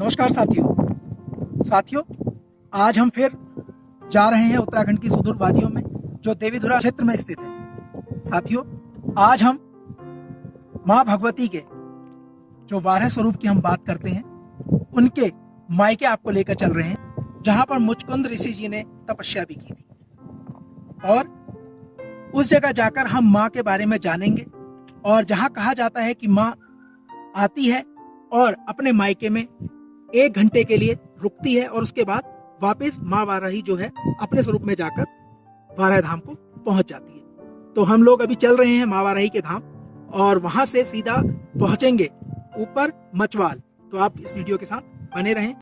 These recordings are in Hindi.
नमस्कार साथियों, आज हम फिर जा रहे हैं उत्तराखंड की सुदूर वादियों में जो देवीधुरा क्षेत्र में स्थित है। साथियों, आज हम माँ भगवती के जो 12 स्वरूप की हम बात करते हैं उनके मायके आपको लेकर चल रहे हैं, जहाँ पर मुचकुंद ऋषि जी ने तपस्या भी की थी। और उस जगह जाकर हम माँ के बारे में जानेंगे और जहाँ कहा जाता है कि माँ आती है और अपने मायके में 1 घंटे के लिए रुकती है और उसके बाद वापस माँ वाराही जो है अपने स्वरूप में जाकर वाराही धाम को पहुंच जाती है। तो हम लोग अभी चल रहे हैं माँ वाराही के धाम और वहां से सीधा पहुंचेंगे ऊपर मचवाल। तो आप इस वीडियो के साथ बने रहें।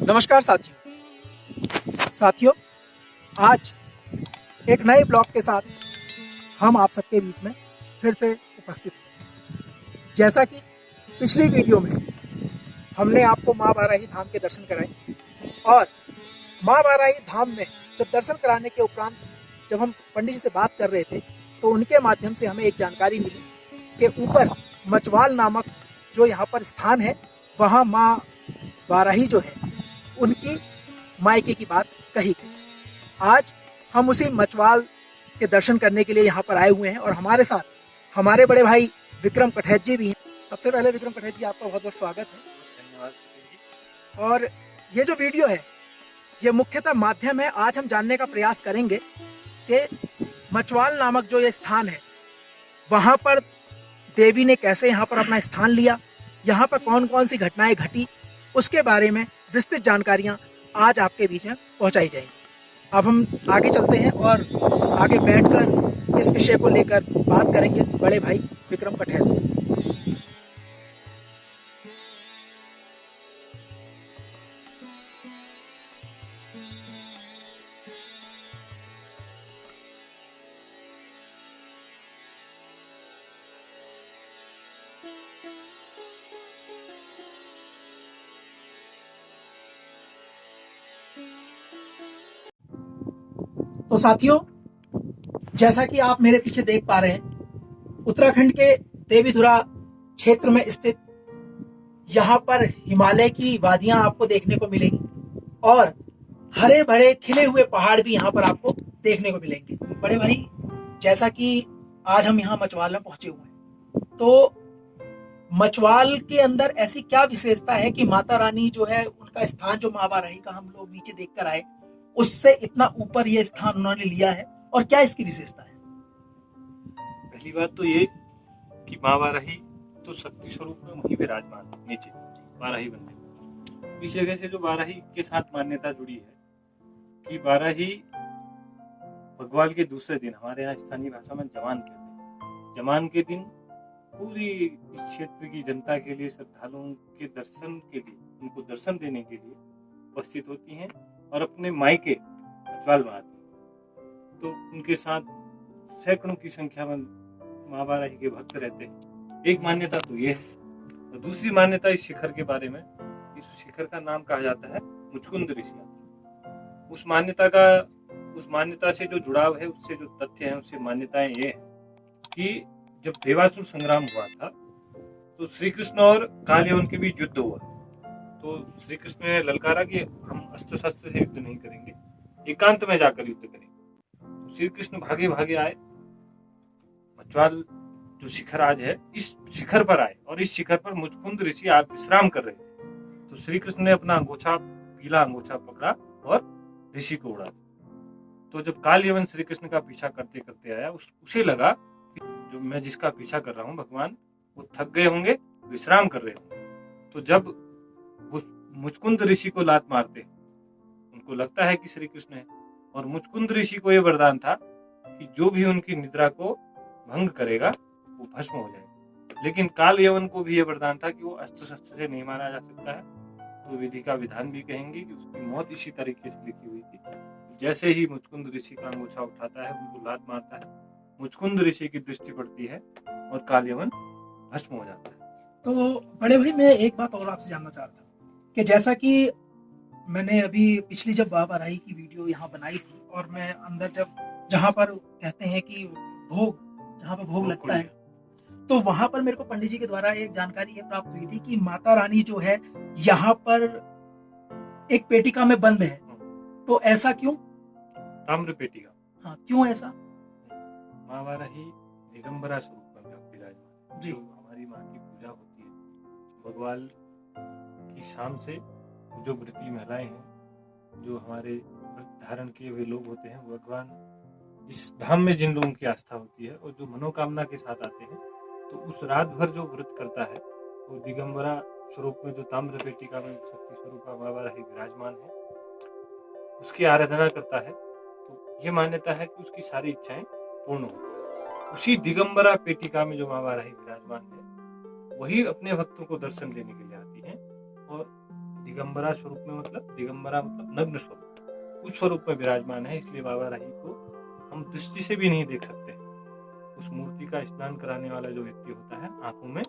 नमस्कार साथियों, आज एक नए ब्लॉग के साथ हम आप सबके बीच में फिर से उपस्थित हैं। जैसा कि पिछली वीडियो में हमने आपको माँ वाराही धाम के दर्शन कराए और माँ वाराही धाम में जब दर्शन कराने के उपरांत जब हम पंडित जी से बात कर रहे थे तो उनके माध्यम से हमें एक जानकारी मिली कि ऊपर मचवाल नामक जो यहाँ पर स्थान है वहाँ माँ वाराही जो है उनकी मायके की बात कही गई। आज हम उसी मचवाल के दर्शन करने के लिए यहाँ पर आए हुए हैं और हमारे साथ हमारे बड़े भाई विक्रम कठैत जी भी हैं। सबसे पहले विक्रम कठैत जी, आपका बहुत बहुत स्वागत है। धन्यवाद। और ये जो वीडियो है ये मुख्यतः माध्यम है, आज हम जानने का प्रयास करेंगे कि मचवाल नामक जो ये स्थान है वहाँ पर देवी ने कैसे यहाँ पर अपना स्थान लिया, यहाँ पर कौन कौन सी घटनाएं घटी, उसके बारे में विस्तृत जानकारियां आज आपके बीच में पहुंचाई जाएंगी। अब हम आगे चलते हैं और आगे बैठकर इस विषय को लेकर बात करेंगे बड़े भाई विक्रम कठैत से। तो साथियों, जैसा कि आप मेरे पीछे देख पा रहे हैं, उत्तराखंड के देवीधुरा क्षेत्र में स्थित यहाँ पर हिमालय की वादियां आपको देखने को मिलेंगी और हरे भरे खिले हुए पहाड़ भी यहाँ पर आपको देखने को मिलेंगे। बड़े भाई, जैसा कि आज हम यहाँ मचवाल में पहुंचे हुए हैं, तो मचवाल के अंदर ऐसी क्या विशेषता है कि माता रानी जो है उनका स्थान जो माँ वाराही का हम लोग नीचे देख कर आए उससे इतना ऊपर ये स्थान उन्होंने लिया है और क्या इसकी विशेषता है? पहली बात तो ये कि माँ वाराही तो शक्ति स्वरूप में वहीं विराजमान है, नीचे वाराही मंदिर। इस जगह से जो वाराही के साथ मान्यता जुड़ी है कि वाराही भगवान के दूसरे दिन, हमारे यहाँ स्थानीय भाषा में जमान कहते हैं, जमान के दिन पूरी इस क्षेत्र की जनता के लिए, श्रद्धालुओं के दर्शन के लिए, उनको दर्शन देने के लिए उपस्थित होती हैं और अपने मायके मचवाल में आती हैं। तो उनके साथ सैकड़ों की संख्या में माँ वाराही के भक्त रहते हैं। एक मान्यता तो ये है। तो दूसरी मान्यता इस शिखर के बारे में, इस शिखर का नाम कहा जाता है मुचकुंद ऋषि। उस मान्यता से जो जुड़ाव है, उससे जो तथ्य है, उससे मान्यताएं ये है कि जब देवासुर संग्राम हुआ था तो श्री कृष्ण और कालयवन के बीच युद्ध हुआ। तो श्री कृष्ण ने ललकारा कि हम अस्त्र शस्त्र से युद्ध नहीं करेंगे, एकांत में जाकर युद्ध करेंगे। तो श्री कृष्ण भागे भागे आए, मचवाल जो शिखर आज है इस शिखर पर आए और इस शिखर पर मुचकुंद ऋषि आप विश्राम कर रहे थे। तो श्री कृष्ण ने अपना अंगोछा, पीला अंगोछा पकड़ा और ऋषि को उड़ा दिया। तो जब कालयवन श्री कृष्ण का पीछा करते करते आया, उसे लगा कि जो मैं जिसका पीछा कर रहा हूँ भगवान, वो थक गए होंगे, विश्राम कर रहे होंगे। तो जब वो मुचकुंद ऋषि को लात मारते, उनको लगता है कि श्री कृष्ण है, और मुचकुंद ऋषि को यह वरदान था कि जो भी उनकी निद्रा को भंग करेगा वो भस्म हो जाए। लेकिन काल यवन को भी ये वरदान था कि वो अस्त्र शस्त्र से नहीं मारा जा सकता है, तो विधि का विधान भी कहेंगे कि उसकी मौत इसी तरीके से लिखी हुई थी। जैसे ही मुचकुंद ऋषि का अंगूछा उठाता है, उनको लात मारता है, मुचकुंद ऋषि की दृष्टि पड़ती है और काल यवन भस्म हो जाता है। तो बड़े भाई, मैं एक बात और आपसे जानना चाहता हूँ कि जैसा कि मैंने अभी पिछली जब बाबा राही की वीडियो यहाँ बनाई थी, और मैं अंदर जब जहाँ पर कहते हैं कि भोग, जहाँ पर भोग लगता है, तो वहां पर मेरे को पंडित जी के द्वारा एक जानकारी ये प्राप्त हुई थी कि माता रानी जो है यहाँ पर एक पेटिका में बंद है। तो ऐसा क्यों? ताम्र पेटिका। हाँ, क्यों ऐसा? माँ वाराही दिगंबरा स्वरूप में विराजमान, जी। जो हमारी माँ की पूजा होती है, भगवान की शाम से जो व्रती महिलाएं हैं, जो हमारे व्रत धारण किए हुए लोग होते हैं, भगवान इस धाम में जिन लोगों की आस्था होती है और जो मनोकामना के साथ आते हैं, तो उस रात भर जो व्रत करता है वो दिगंबरा स्वरूप में, जो ताम्र पेटिका में शक्ति स्वरूप माँ वाराही विराजमान है, उसकी आराधना करता है। तो ये मान्यता है कि उसकी सारी इच्छाएं पूर्ण होती। उसी दिगंबरा पेटिका में जो माँ वाराही विराजमान है, वही अपने भक्तों को दर्शन देने के लिए आती हैं। और दिगंबरा स्वरूप में मतलब, दिगंबरा मतलब नग्न स्वरूप, उस स्वरूप में विराजमान है। इसलिए माँ वाराही को हम दृष्टि से भी नहीं देख सकते। उस मूर्ति का स्नान कराने वाला जो व्यक्ति होता है, आंखों में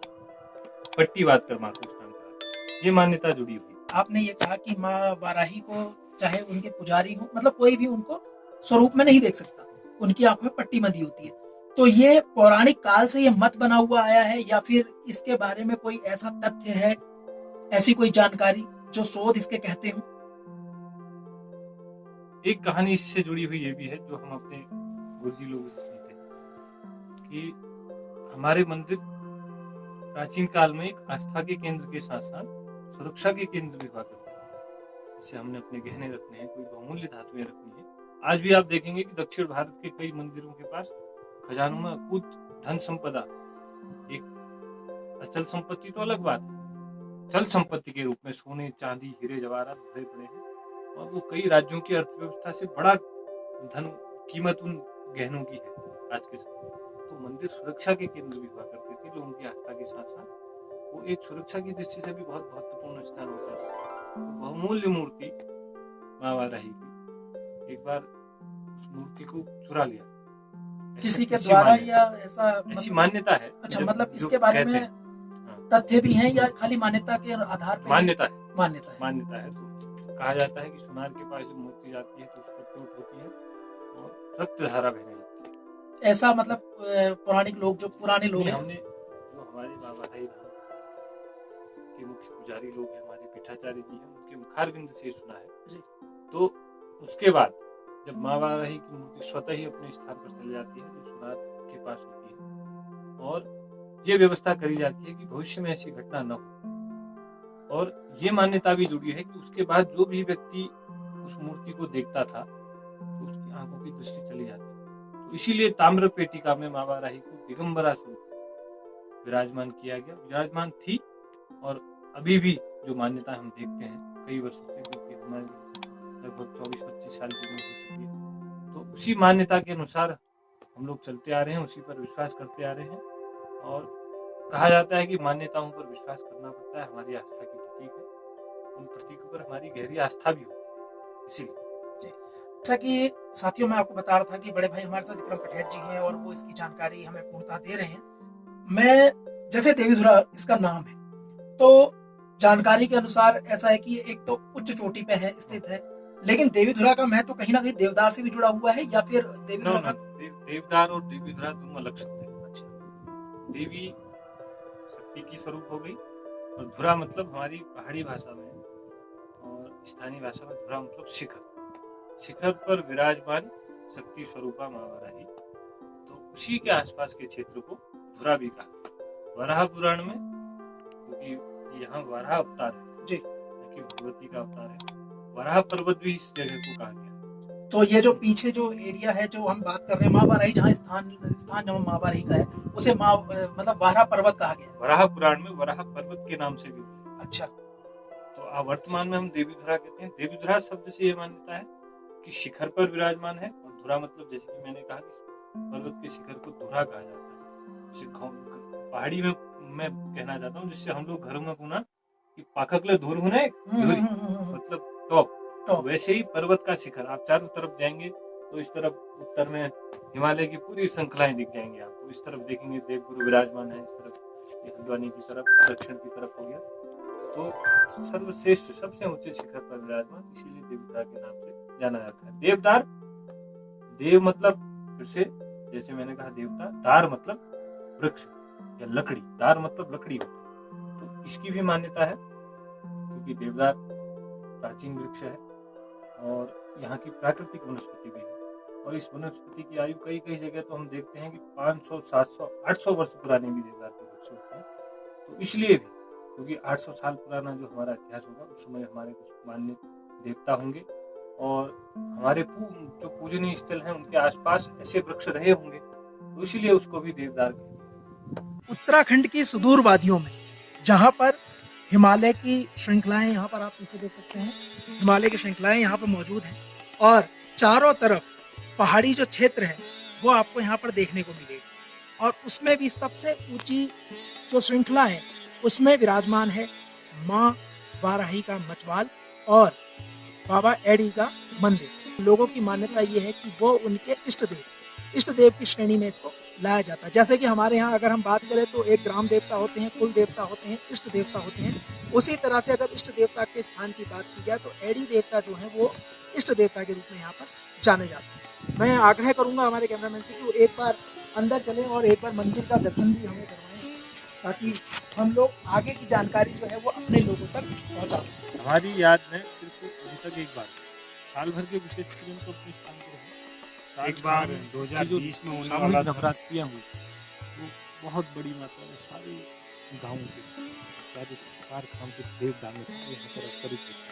पट्टी बांध कर माँ को स्नान कराता है। ये मान्यता जुड़ी हुई। आपने ये कहा कि माँ वाराही को चाहे उनके पुजारी हो, मतलब कोई भी उनको स्वरूप में नहीं देख सकता, उनकी आंखों में पट्टी बंधी होती है। तो ये पौराणिक काल से ये मत बना हुआ आया है, या फिर इसके बारे में कोई ऐसा तथ्य है, ऐसी कोई जानकारी जो शोध इसके कहते हो? एक कहानी इससे जुड़ी हुई ये भी है, जो हम अपने गुरुजी लोगों से सुनते हैं, कि हमारे मंदिर प्राचीन काल में एक आस्था के केंद्र के साथ साथ सुरक्षा के केंद्र भी हुआ करते हैं। जैसे हमने अपने गहने रखने हैं, कोई बहुमूल्य धातुएं रखनी है। आज भी आप देखेंगे कि दक्षिण भारत के कई मंदिरों के पास खजानों में अकूत धन संपदा, एक अचल संपत्ति तो अलग बात है, चल संपत्ति के रूप में सोने, चांदी, हीरे जवाहरात भरे पड़े हैं। और वो कई राज्यों की अर्थव्यवस्था से बड़ा धन कीमत उन गहनों की है आज के समय। तो मंदिर सुरक्षा के केंद्र भी हुआ करते थे लोगों की आस्था के साथ साथ। वो एक सुरक्षा की दृष्टि से भी बहुत महत्वपूर्ण स्थान होता है। तो बहुमूल्य मूर्ति माँ वाराही की, एक बार उस मूर्ति को चुरा लिया किसी के द्वारा, या ऐसा ऐसी मान्यता है। अच्छा, मतलब इसके बारे में तथ्य भी हैं या खाली मान्यता के आधार पर? मान्यता है। मान्यता है। तो कहा जाता है कि सुनार के पास जब मूर्ति जाती है तो उस पर चोट होती है और रक्त धारा बहने लगती है। ऐसा मतलब पौराणिक लोग, जो पुराने लोग हैं, हमने जो हमारे बाबा राही के मुख्य पुजारी लोग हैं, हमारे पीठाचार्य जी हैं, उनके मुखारबिंद से सुना है। तो उसके बाद जब माँ वाराही की मूर्ति स्वतः ही अपने स्थान पर चली जाती है, जो सुनार के पास होती है, और ये व्यवस्था करी जाती है कि भविष्य में ऐसी घटना न हो। और ये मान्यता भी जुड़ी है कि उसके बाद जो भी व्यक्ति उस मूर्ति को देखता था, तो उसकी आंखों की दृष्टि चली जाती थी। तो इसीलिए ताम्र पेटिका में माँ वाराही को दिगंबरा स्वरूप विराजमान किया गया, विराजमान थी। और अभी भी जो मान्यता हम देखते हैं कई वर्षों से, जो कि हमारी लगभग 24-25 साल की उम्र हो चुकी है, तो उसी मान्यता के अनुसार हम लोग चलते आ रहे हैं, उसी पर विश्वास करते आ रहे हैं। और कहा जाता है कि मान्यताओं पर विश्वास करना पड़ता है, हमारी आस्था के प्रतीक है, उन प्रतीकों पर हमारी गहरी आस्था भी होती है। इसीलिए जैसा कि साथियों, मैं आपको बता रहा था कि बड़े भाई हमारे साथ विक्रम पटेल जी हैं और वो इसकी जानकारी हमें पूर्णतः दे रहे हैं। मैं जैसे देवीधुरा इसका नाम है, तो जानकारी के अनुसार ऐसा है कि एक तो उच्च चोटी पे है, स्थित है, लेकिन देवीधुरा का महत्व तो कहीं ना कहीं देवदार से भी जुड़ा हुआ है, या फिर देवीधुरा का देवदार और देवीधुरा दोनों अलग शब्द है। अच्छा, देवी शक्ति की स्वरूप हो गई, और धुरा मतलब हमारी पहाड़ी भाषा में और स्थानीय भाषा में धुरा मतलब शिखर, शिखर पर विराजमान शक्ति स्वरूपा माँ वाराही। तो उसी के आसपास के क्षेत्र को धुरा भी कहा। वराह पुराण में, क्योंकि यहाँ वराह अवतार है जी, कि भगवती का अवतार है, वराह पर्वत भी इस जगह को कहा गया। तो ये जो पीछे जो एरिया है, जो हम बात कर रहे हैं माँ वाराही, जहाँ स्थान जहाँ माँ वाराही का है, उसे माँ मतलब वराह पर्वत कहा गया। वराह पुराण में वराह पर्वत के नाम से भी। अच्छा, तो वर्तमान में हम देवीधुरा कहते हैं। देवीधुरा शब्द से ये मान्यता है कि शिखर पर विराजमान है, और धुरा मतलब जैसे कि मैंने कहा कि पर्वत के शिखर को धुरा कहा जाता है। पहाड़ी में मैं कहना चाहता हूँ, जिससे हम लोग घरों में पुना कि पाखकले धूर होने धूरी मतलब टॉप, वैसे ही पर्वत का शिखर। आप चारों तरफ जाएंगे तो इस तरफ उत्तर में हिमालय की पूरी श्रृंखलाएं दिख जाएंगी आपको। इस तरफ देखेंगे देवगुरु विराजमान है, इस तरफ ये हल्द्वानी की तरफ, दक्षिण की तरफ हो गया। तो सर्वश्रेष्ठ सबसे ऊंचे शिखर पर विराजमान, इसीलिए देवदार के नाम से जाना जाता है। देवदार, देव मतलब फिर से जैसे मैंने कहा देवता, दार मतलब वृक्ष या लकड़ी, दार मतलब लकड़ी होता है। तो इसकी भी मान्यता है क्योंकि देवदार प्राचीन वृक्ष है और यहाँ की प्राकृतिक वनस्पति भी है। और इस वनस्पति की आयु कई कई जगह तो हम देखते हैं कि 500, 700, 800 वर्ष पुराने भी देवदार के वृक्ष होते हैं। तो इसलिए भी क्योंकि 800 साल पुराना जो हमारा इतिहास होगा, उस समय हमारे कुछ मान्य देवता होंगे और हमारे जो पूजनीय स्थल हैं उनके आसपास ऐसे वृक्ष रहे होंगे, तो इसीलिए उसको भी देवदार कहते। उत्तराखंड की सुदूर वादियों में जहाँ पर हिमालय की श्रृंखलाएं, यहाँ पर आप पीछे देख सकते हैं, हिमालय की श्रृंखलाएं यहाँ पर मौजूद हैं और चारों तरफ पहाड़ी जो क्षेत्र है वो आपको यहाँ पर देखने को मिलेगी। और उसमें भी सबसे ऊंची जो श्रृंखला है उसमें विराजमान है माँ वाराही का मचवाल और बाबा एडी का मंदिर। लोगों की मान्यता ये है कि वो उनके इष्ट देव की श्रेणी में इसको लाया जाता है। जैसे कि हमारे यहाँ अगर हम बात करें तो एक ग्राम देवता होते हैं, कुल देवता होते हैं, इष्ट देवता होते हैं। उसी तरह से अगर इष्ट देवता के स्थान की बात की जाए तो एडी देवता जो है वो इष्ट देवता के रूप में यहाँ पर जाने जाते हैं। मैं आग्रह करूंगा हमारे कैमरामैन से कि वो एक बार अंदर चलें और एक बार मंदिर का दर्शन भी हमें करवाएं, ताकि हम लोग आगे की जानकारी जो है वो अपने लोगों तक पहुँचा। हमारी याद में सिर्फ अभी तक एक बार साल भर के विशेष ट्रेन को अपने स्थान पर एक बार 2020 में होने वाला नवरात्रियाँ हुई, वो बहुत बड़ी मात्रा में सारे गाँव के चार खाम के देव दाने यहाँ पर अवतरित होते हैं।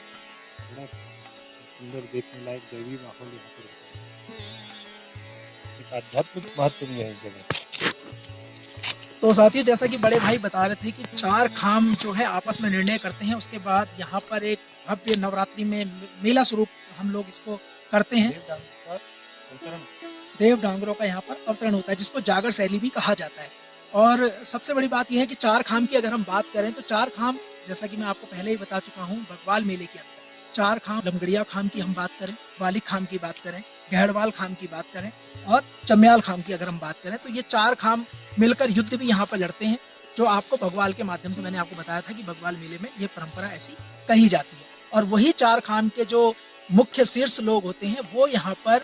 बड़ा सुंदर देखने लायक दैवीय माहौल यहाँ पर होता है। एक आध्यात्मिक महत्व भी है इस जगह। तो साथियों, जैसा कि बड़े भाई बता रहे थे कि चार खाम जो है आपस में निर्णय करते हैं, उसके बाद यहाँ पर एक भव्य नवरात्रि में मेला स्वरूप हम लोग इसको करते हैं। देव डांगरों का यहाँ पर अवतरण होता है, जिसको जागर शैली भी कहा जाता है। और सबसे बड़ी बात यह है कि चार खाम की अगर हम बात करें तो चार खाम, जैसा कि मैं आपको पहले ही बता चुका हूँ, बगवाल मेले के अंदर चार खाम, लमगड़िया खाम की हम बात करें, वालिक खाम की बात करें, गहड़वाल खाम की बात करें और चम्याल खाम की अगर हम बात करें, तो ये चार खाम मिलकर युद्ध भी यहाँ पर लड़ते हैं। जो आपको बगवाल के माध्यम से मैंने आपको बताया था कि बगवाल मेले में ये परंपरा ऐसी कही जाती है। और वही चार खाम के जो मुख्य शीर्ष लोग होते हैं वो यहाँ पर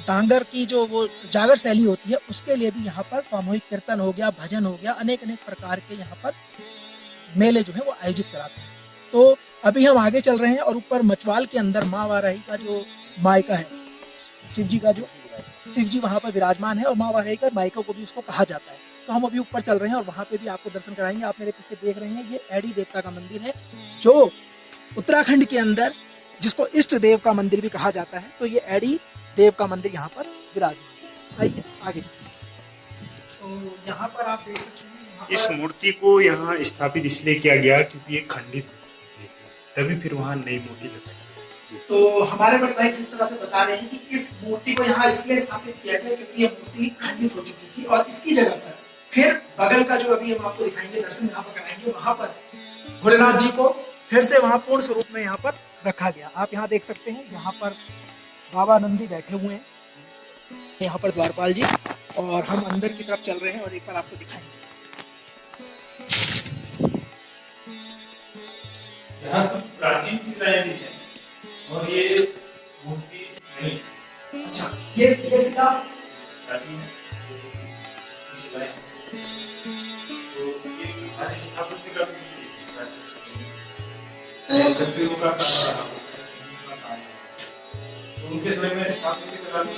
डांगर की जो वो जागर शैली होती है उसके लिए भी यहाँ पर सामूहिक कीर्तन हो गया, भजन हो गया, अनेक प्रकार के यहाँ पर मेले जो है वो आयोजित कराते हैं। तो अभी हम आगे चल रहे हैं और ऊपर मचवाल के अंदर माँ वाराही का जो मायका है, शिव जी का जो शिव जी वहाँ पर विराजमान है और माँ वाराही का मायका को भी उसको कहा जाता है। तो हम अभी ऊपर चल रहे हैं और वहाँ पे भी आपको दर्शन कराएंगे। आप मेरे पीछे देख रहे हैं, ये एडी देवता का मंदिर है जो उत्तराखंड के अंदर, जिसको इष्ट देव का मंदिर भी कहा जाता है। तो ये एडी देव का मंदिर यहाँ पर विराजमान है। आइए आगे। तो यहाँ पर आप देख सकते हैं, इस मूर्ति को यहाँ स्थापित इसलिए किया गया क्योंकि ये खंडित हो चुकी है, तभी फिर वहाँ नई मूर्ति लगाई। तो हमारे बड़े भाई जिस तरह से बता रहे हैं कि इस मूर्ति को यहाँ इसलिए स्थापित किया गया क्योंकि ये मूर्ति खंडित हो चुकी थी और इसकी जगह पर फिर बगल का जो अभी हम आपको दिखाएंगे, दर्शन यहाँ पर कराएंगे, वहाँ पर भोलेनाथ जी को फिर से वहाँ पूर्ण स्वरूप में यहाँ पर रखा गया। आप यहाँ देख सकते हैं, यहाँ पर बाबा नंदी बैठे हुए हैं, यहाँ पर द्वारपाल जी, और हम अंदर की तरफ चल रहे हैं और एक बार आपको दिखाएंगे। यहाँ कुछ प्राचीन शिलाएं भी हैं और ये मूर्ति नहीं। अच्छा, ये शिला प्राचीन शिलाएं, तो ये हमारे स्थापत्य का भी गद्दियों का काम रहा, तो उनके समय में स्थापत्य कला को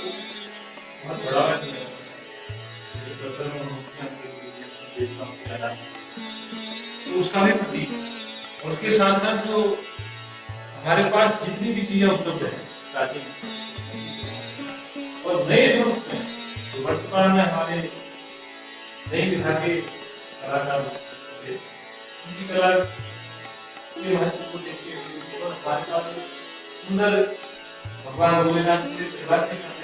बहुत बढ़ावा दिया, जैसे दफ्तर में मूर्तियां तो उसका भी प्रतीक। और उसके साथ साथ जो हमारे पास जितनी भी चीजें उपलब्ध है प्राचीन और नए स्वरूप में, तो वर्तमान में हमारे नई विधा के कलाकार उनकी कला के महत्व को देखते हुए और हमारे पास सुंदर भगवान भोलेनाथ के सेवा के साथ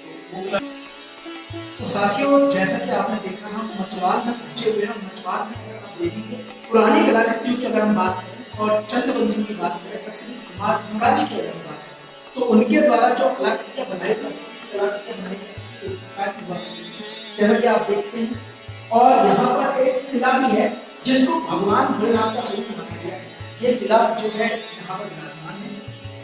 तो वो तो साथियों, जैसा कि आपने देखा, हम मचवाल में पहुंचे हुए हैं। मचवाल में अगर आप देखेंगे पुरानी कलाकृतियों की अगर हम बात करें और चंद्रवंशी की बात करें, तकनीकी समाज साम्राज्य की अगर हम बात करें, तो उनके द्वारा जो कलाकृतियां बनाई जाती है इस प्रकार की हुआ करती है, जैसा कि आप देखते हैं। और यहाँ पर एक शिला भी है जिसको भगवान भोलेनाथ का स्वरूप बनाया गया है। ये शिला जो है यहाँ पर विराजमान है।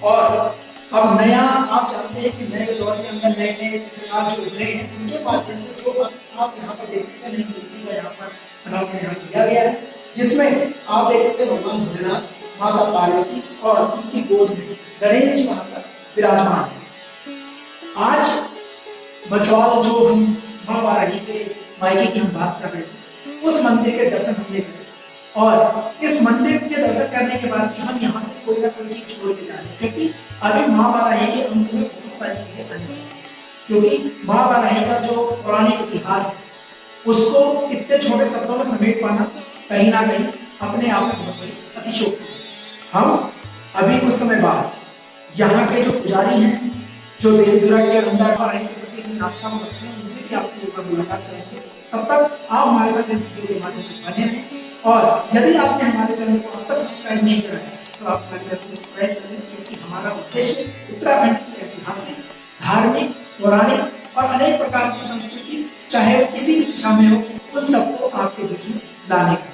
और अब नया, आप जानते हैं कि नए दौर के अंदर नए नए चित्रकार जो उभरे हैं, उनके माध्यम से जो आप यहाँ पर देख सकते हैं, नई मूर्ति का यहाँ पर अनावरण यहाँ किया गया है, जिसमें आप देख सकते हैं भगवान भोलेनाथ, माता पार्वती और उनकी गोद में गणेश जी वहां पर विराजमान है। आज बचवाल जो हम माँ वाराही के मायके की हम बात कर रहे थे, उस मंदिर के दर्शन हमने करे। और इस मंदिर के दर्शन करने के बाद हम यहाँ से कोई ना कोई चीज छोड़ के जा रहे हैं, क्योंकि अभी माँ वाराही के अंग में बहुत सारी चीजें आने वाली हैं। क्योंकि माँ वाराही का जो पौराणिक इतिहास है, उसको इतने छोटे शब्दों में समेट पाना कहीं ना कहीं अपने आप में बहुत बड़ी अतिशयोक्ति है। हम अभी कुछ समय बाद यहाँ के जो पुजारी हैं, जो देवी दुर्गा के अंदर वाराही के प्रति अपनी आस्था में रखते हैं, उनसे भी आपको एक बार मुलाकात करेंगे। तब तक आप हमारे साथ इस वीडियो के माध्यम से बने रहें। और यदि आपने हमारे चैनल को अब तक सब्सक्राइब नहीं करा है, तो आप हमारे चैनल को सब्सक्राइब करें, क्योंकि हमारा उद्देश्य उत्तराखंड की ऐतिहासिक, धार्मिक, पौराणिक और अनेक प्रकार की संस्कृति, चाहे वो किसी भी दिशा में हो, उन सबको आपके बीच में लाने का।